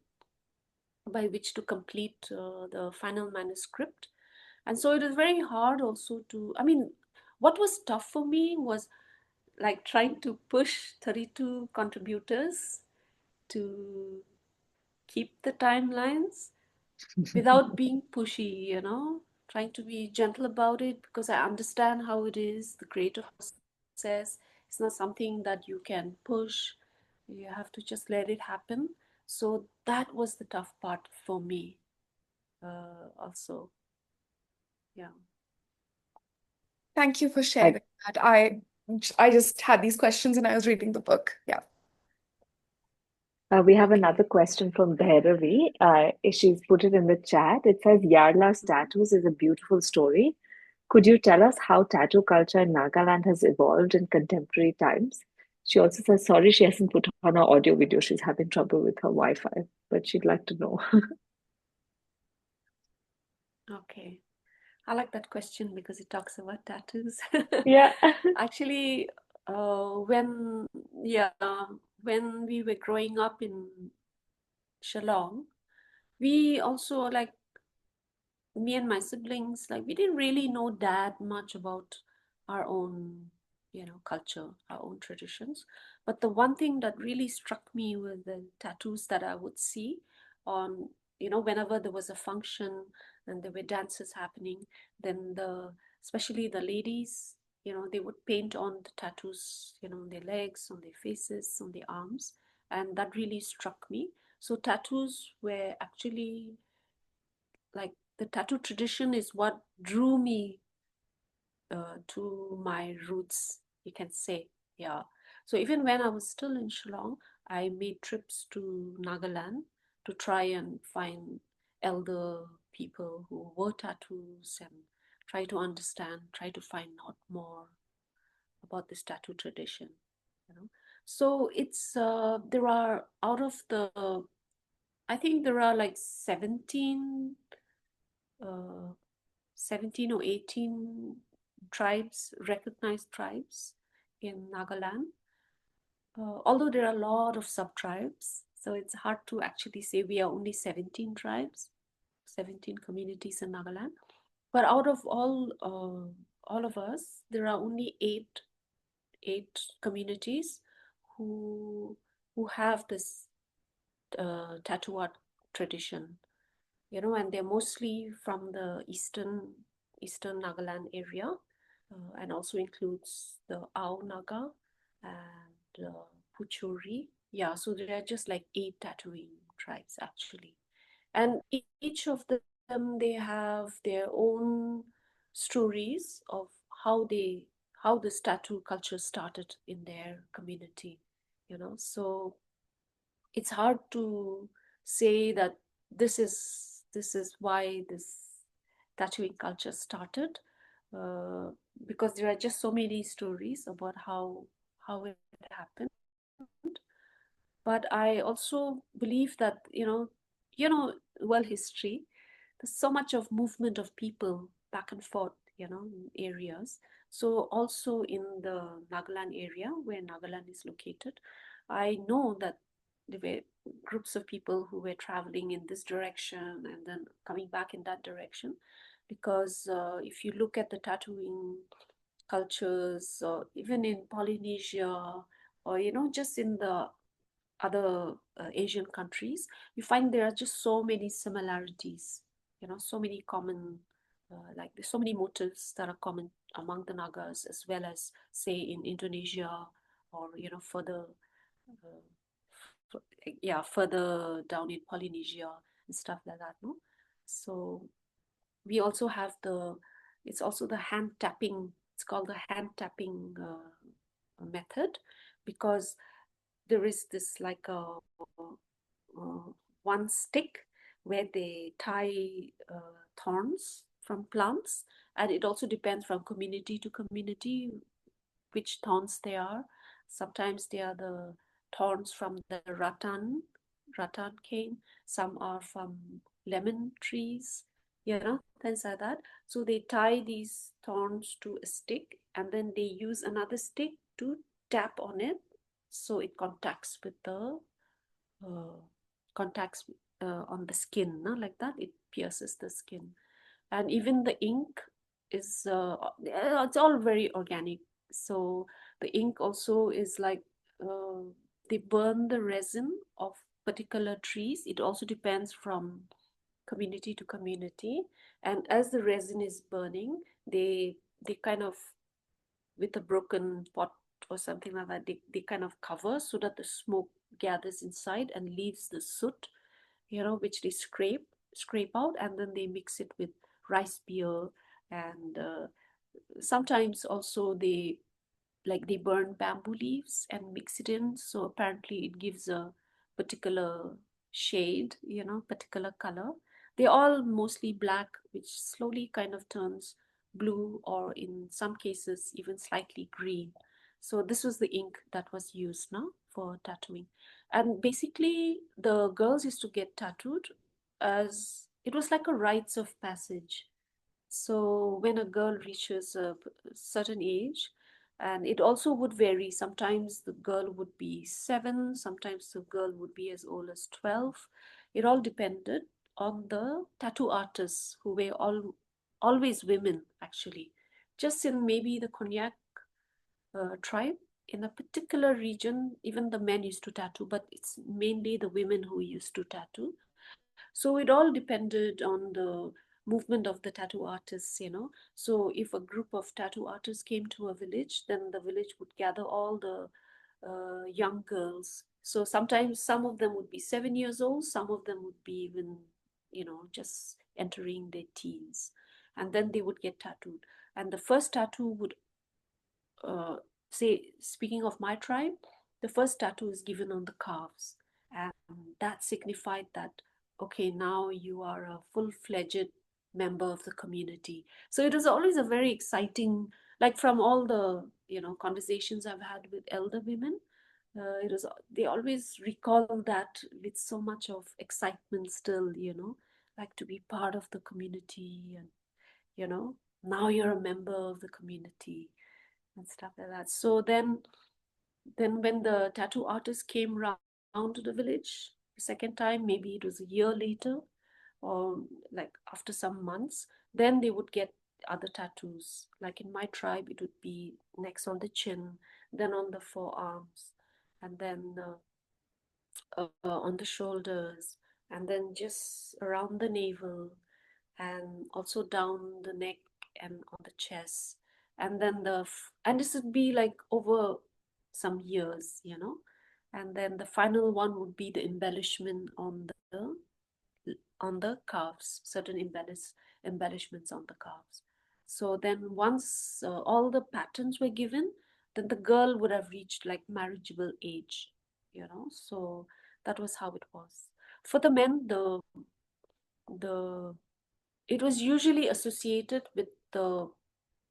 B: by which to complete the final manuscript, and so it was very hard also to, I mean, what was tough for me was like trying to push 32 contributors to keep the timelines without being pushy, trying to be gentle about it, because I understand how it is, the creative process. It's not something that you can push. You have to just let it happen. So that was the tough part for me, also. Yeah.
C: Thank you for
A: I
C: sharing that. I just had these questions and I was reading the book. Yeah.
A: We have
B: Okay.
A: another question from Bhairavi. She's put it in the chat. It says, Yarla's
B: Mhm.
A: tattoos is a beautiful story. Could you tell us how tattoo culture in Nagaland has evolved in contemporary times? She also says, sorry, she hasn't put on her audio video. She's having trouble with her Wi-Fi, but she'd like to know.
B: Okay. I like that question because it talks about tattoos.
A: Yeah.
B: Actually, when yeah, when we were growing up in Shillong, we also like me and my siblings, like we didn't really know that much about our own, culture, our own traditions. But the one thing that really struck me were the tattoos that I would see on, whenever there was a function and there were dances happening, then especially the ladies, they would paint on the tattoos, on their legs, on their faces, on their arms. And that really struck me. So tattoos were actually like the tattoo tradition is what drew me to my roots, you can say. Yeah. So even when I was still in Shillong, I made trips to Nagaland to try and find elder people who wore tattoos and try to understand, try to find out more about this tattoo tradition. You know, so it's there are out of the I think there are like uh, 17 or 18 tribes, recognized tribes in Nagaland. Although there are a lot of sub-tribes, so it's hard to actually say we are only 17 tribes, 17 communities in Nagaland. But out of all of us, there are only eight communities who who have this tattoo art tradition, and they're mostly from the eastern Nagaland area, and also includes the Ao Naga and Puchuri. Yeah, so there are just like 8 tattooing tribes actually, and each of them they have their own stories of how they how this tattoo culture started in their community. So it's hard to say that this is why this tattooing culture started, uh, because there are just so many stories about how it happened. But I also believe that world history, there's so much of movement of people back and forth, in areas. So also in the Nagaland area where Nagaland is located, I know that there were groups of people who were traveling in this direction and then coming back in that direction, because if you look at the tattooing cultures, or even in Polynesia, or just in the other Asian countries, you find there are just so many similarities, so many common, like there's so many motifs that are common among the Nagas, as well as, say, in Indonesia, or, further, uh, yeah, further down in Polynesia and stuff like that, no? So we also have it's also the hand tapping, it's called the hand tapping method, because there is this like uh, one stick where they tie thorns from plants, and it also depends from community to community which thorns they are. Sometimes they are the thorns from the rattan cane. Some are from lemon trees, things like that. So they tie these thorns to a stick, and then they use another stick to tap on it, so it uh, contacts on the skin, no? Like that, it pierces the skin. And even the ink is it's all very organic. So the ink also is like uh, they burn the resin of particular trees. It also depends from community to community, and as the resin is burning, they kind of, with a broken pot or something like that, they kind of cover so that the smoke gathers inside and leaves the soot, which they scrape out, and then they mix it with rice beer, and sometimes also they burn bamboo leaves and mix it in. So apparently it gives a particular shade, particular color. They're all mostly black, which slowly kind of turns blue, or in some cases even slightly green. So this was the ink that was used now for tattooing. And basically the girls used to get tattooed as it was like a rites of passage. So when a girl reaches a certain age, and it also would vary. Sometimes the girl would be 7, sometimes the girl would be as old as 12. It all depended on the tattoo artists, who were always women, actually. Just in maybe the Konyak tribe, in a particular region, even the men used to tattoo, but it's mainly the women who used to tattoo. So it all depended on the movement of the tattoo artists. So if a group of tattoo artists came to a village, then the village would gather all the young girls. So sometimes some of them would be 7 years old, some of them would be even, just entering their teens. And then they would get tattooed. And the first tattoo would, say, speaking of my tribe, the first tattoo is given on the calves. And that signified that, okay, now you are a full-fledged member of the community. So it was always a very exciting, like from all the, conversations I've had with elder women, it was, they always recall that with so much of excitement still, like to be part of the community, and, now you're a member of the community and stuff like that. So then when the tattoo artist came round to the village the second time, maybe it was a year later, or like after some months, then they would get other tattoos. Like in my tribe, it would be next on the chin, then on the forearms, and then on the shoulders, and then just around the navel, and also down the neck and on the chest. And then and this would be like over some years. And then the final one would be the embellishment on the calves, certain embellishments on the calves. So then once all the patterns were given, then the girl would have reached like marriageable age. So that was how it was. For the men, the it was usually associated with the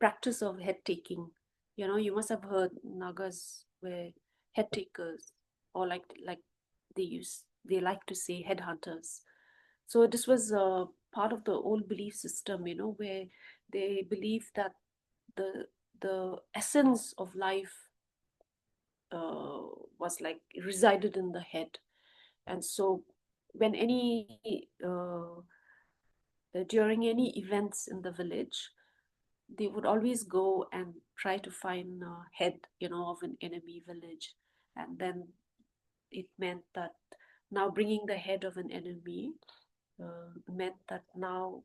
B: practice of head taking. You must have heard Nagas were head takers, or like they like to say headhunters. So this was part of the old belief system, where they believe that the essence of life uh, was like resided in the head. And so when during any events in the village, they would always go and try to find a head, of an enemy village. And then it meant that now bringing the head of an enemy meant that now,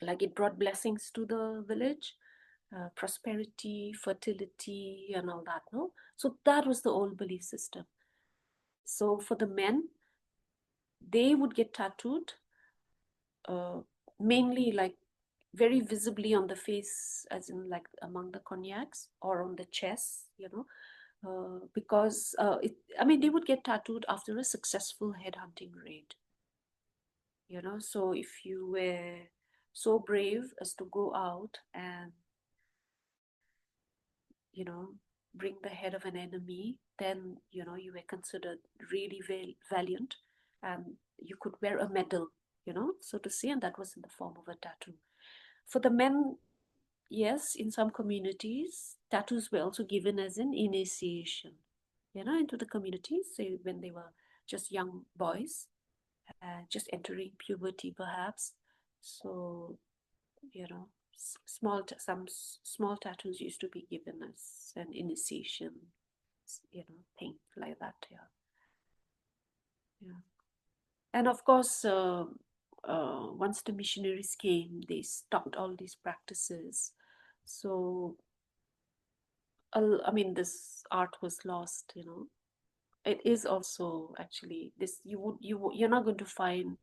B: like, it brought blessings to the village, prosperity, fertility, and all that. No, so that was the old belief system. So for the men, they would get tattooed, uh, mainly like very visibly on the face, as in like among the cognacs, or on the chest, because I mean, they would get tattooed after a successful headhunting raid. So if you were so brave as to go out and, you know, bring the head of an enemy, then, you were considered really valiant, and you could wear a medal, so to say, and that was in the form of a tattoo. For the men, yes, in some communities, tattoos were also given as an initiation, into the community. So when they were just young boys, just entering puberty, perhaps. So, some small tattoos used to be given as an initiation, thing like that. Yeah, yeah. And of course, once the missionaries came, they stopped all these practices. So, I mean, this art was lost. It is also actually this. You're not going to find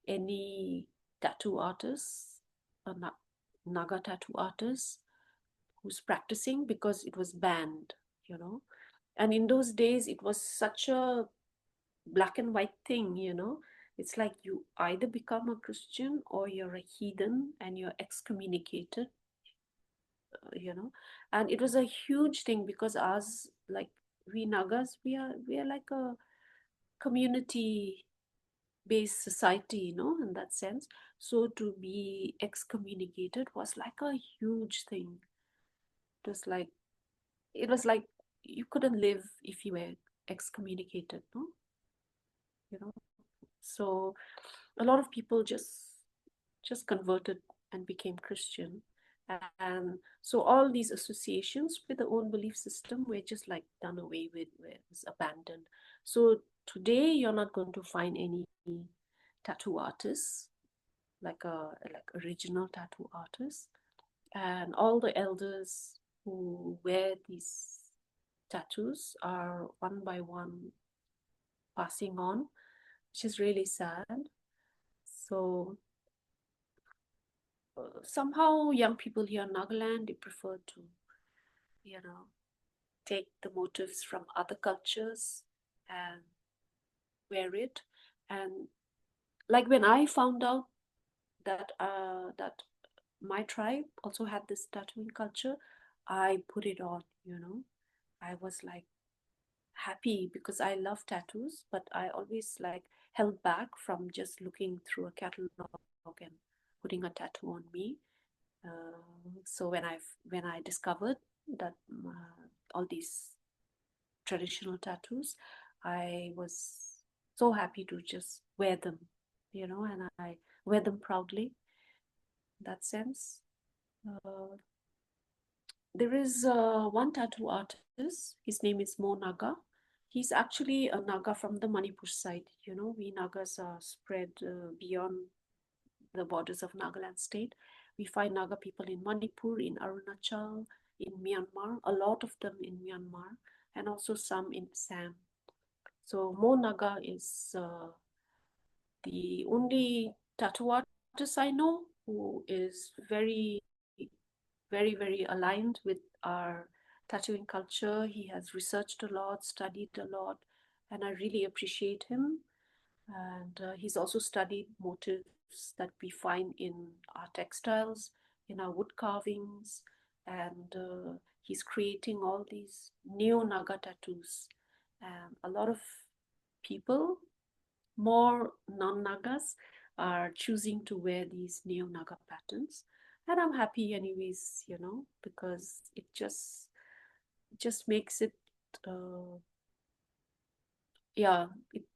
B: any tattoo artists, Naga tattoo artists, who's practicing, because it was banned. And in those days, it was such a black and white thing, It's like you either become a Christian or you're a heathen and you're excommunicated, And it was a huge thing because us, like we Nagas, we are like a community based society, in that sense. So to be excommunicated was like a huge thing. It was like you couldn't live if you were excommunicated, no? You know. So a lot of people just converted and became Christian. And so all these associations with the own belief system were just like done away with, where it was abandoned. So today you're not going to find any tattoo artists, like original tattoo artists. And all the elders who wear these tattoos are one by one passing on, which is really sad. So somehow young people here in Nagaland, they prefer to, take the motifs from other cultures and wear it. And like when I found out that my tribe also had this tattooing culture, I put it on. I was like happy because I love tattoos, but I always like held back from just looking through a catalog and putting a tattoo on me. So when I discovered that all these traditional tattoos, I was so happy to just wear them, and I wear them proudly. In that sense, there is one tattoo artist. His name is Mo Naga. He's actually a Naga from the Manipur side. We Nagas are spread beyond the borders of Nagaland state. We find Naga people in Manipur, in Arunachal, in Myanmar, a lot of them in Myanmar, and also some in Assam. So Mo Naga is the only tattoo artist I know who is very, very, very aligned with our tattooing culture. He has researched a lot, studied a lot, and I really appreciate him. And he's also studied motifs that we find in our textiles, in our wood carvings, and he's creating all these new Naga tattoos. And a lot of people, more non-Nagas, are choosing to wear these neo-Naga patterns. And I'm happy anyways, because it just makes it yeah,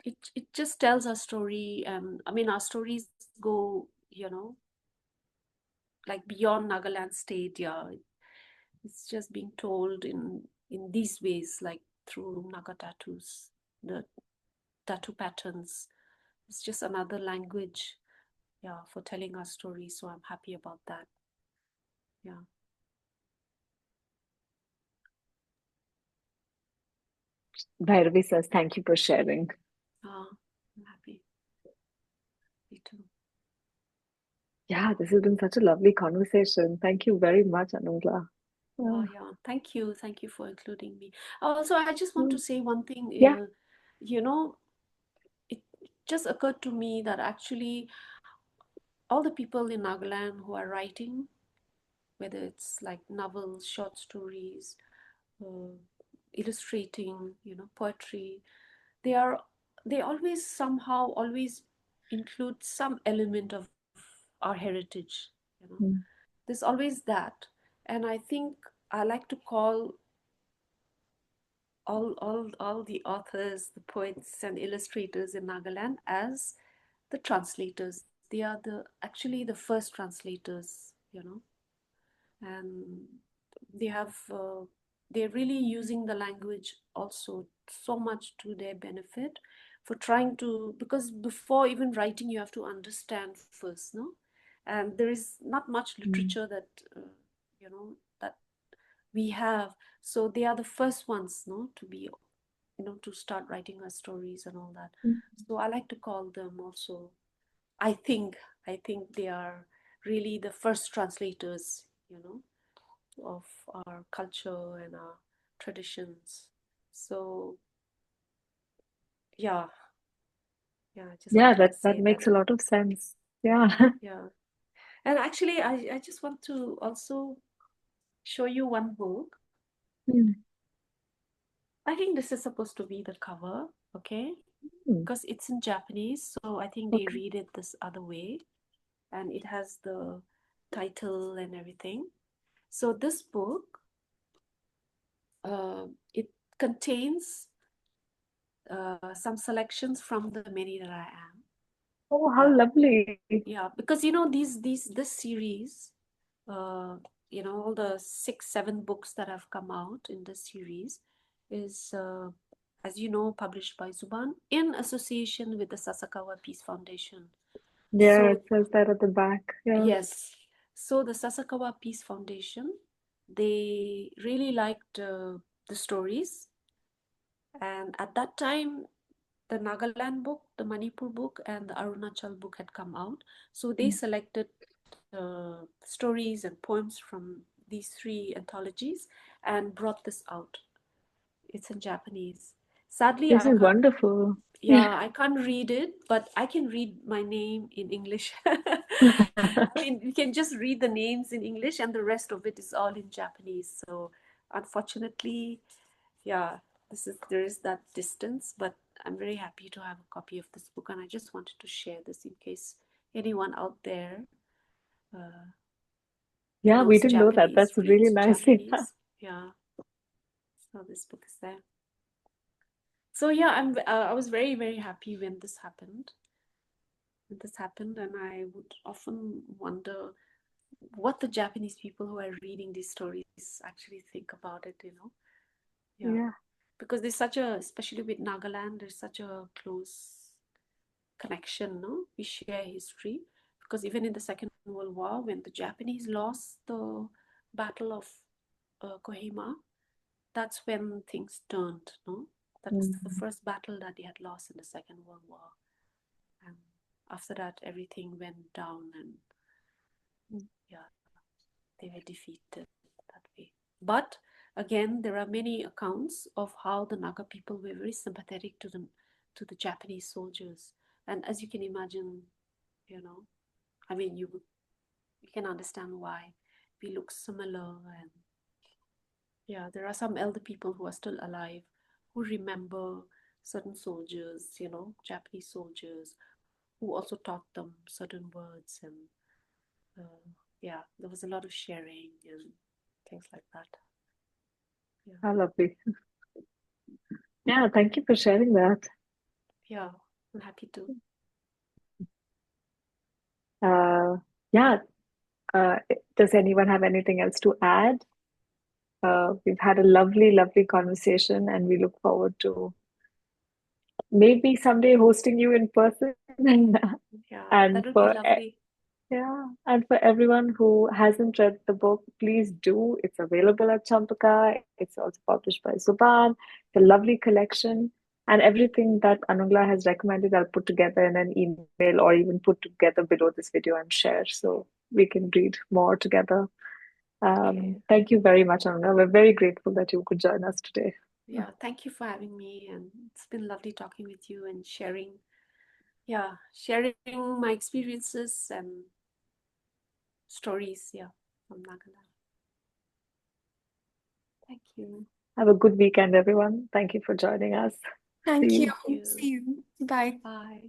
B: it just tells our story. And I mean our stories go, like beyond Nagaland state. Yeah, it's just being told in these ways, like through Naga tattoos, the tattoo patterns. It's just another language, yeah, for telling our story. So I'm happy about that. Yeah.
A: Bhairavi says, thank you for sharing.
B: I'm happy. Me too.
A: Yeah, this has been such a lovely conversation. Thank you very much, Anungla.
B: Yeah. Thank you. Thank you for including me. Also, I just want to say one thing.
A: Yeah.
B: It just occurred to me that actually all the people in Nagaland who are writing, whether it's like novels, short stories, uh, illustrating, poetry, they are they always somehow always include some element of our heritage.
A: Mm.
B: There's always that, and I think I like to call all the authors, the poets and illustrators in Nagaland as the translators. They are actually the first translators, and they have they're really using the language also so much to their benefit, for trying to, because before even writing you have to understand first, no? And there is not much
A: Mm.
B: literature that that we have. So they are the first ones, no, to be, to start writing our stories and all that.
A: Mm.
B: So I like to call them also, I think they are really the first translators, of our culture and our traditions. So yeah, Yeah, I just
A: Yeah,
B: wanted to
A: that
B: say that.
A: makes a lot of sense. Yeah.
B: Yeah. And actually, I just want to also show you one book.
A: Hmm.
B: I think this is supposed to be the cover, okay?
A: Hmm.
B: Because it's in Japanese, so I think they
A: Okay.
B: read it this other way, and it has the title and everything. So this book, it contains some selections from the many that I am.
A: Oh, how
B: Yeah,
A: lovely.
B: yeah, because you know this series, uh, you know, all the 6, 7 books that have come out in this series is, as you know, published by Zubaan in association with the Sasakawa Peace Foundation.
A: Yeah,
B: So
A: it says that at the back. Yeah.
B: yes, so the Sasakawa Peace Foundation, they really liked the stories, and at that time the Nagaland book, the Manipur book, and the Arunachal book had come out. So they selected stories and poems from these 3 anthologies and brought this out. It's in Japanese. Sadly,
A: This
B: I
A: is
B: can't.
A: wonderful.
B: Yeah, I can't read it, but I can read my name in English. I mean, you can just read the names in English, and the rest of it is all in Japanese. So, unfortunately, yeah, there is that distance, but I'm very happy to have a copy of this book, and I just wanted to share this in case anyone out there uh,
A: Yeah, we
B: knows
A: didn't know that.
B: Japanese,
A: That's really
B: reads
A: nice. Yeah.
B: Japanese. Yeah, so this book is there. So yeah, I was very very happy when this happened. And I would often wonder what the Japanese people who are reading these stories actually think about it. Yeah,
A: Yeah.
B: because there's such a, especially with Nagaland, there's such a close connection, no? We share history because even in the Second World War, when the Japanese lost the Battle of Kohima, that's when things turned, no? That was the
A: Mm.
B: first battle that they had lost in the Second World War. And after that, everything went down, and yeah, they were defeated that way. But again, there are many accounts of how the Naga people were very sympathetic to the Japanese soldiers. And as you can imagine, you know, I mean, you can understand why we look similar. And yeah, there are some elder people who are still alive who remember certain soldiers, Japanese soldiers, who also taught them certain words. And yeah, there was a lot of sharing and things like that. Yeah,
A: How lovely. Yeah, thank you for sharing that.
B: yeah, I'm happy to.
A: Uh, yeah, uh, does anyone have anything else to add? We've had a lovely, lovely conversation, and we look forward to maybe someday hosting you in person.
B: Yeah,
A: And
B: that would be
A: for
B: lovely.
A: yeah, and for everyone who hasn't read the book, please do. It's available at Champaca. It's also published by Zubaan. It's a lovely collection. And everything that Anungla has recommended, I'll put together in an email or even put together below this video and share so we can read more together.
B: Okay.
A: Thank you very much, Anungla. We're very grateful that you could join us today.
B: Yeah, thank you for having me, and it's been lovely talking with you and sharing my experiences and stories, yeah, from Nagaland. Thank you.
A: Have a good weekend, everyone. Thank you for joining us. See
C: Thank you.
A: you.
B: Thank you.
C: See you. Bye.
B: Bye.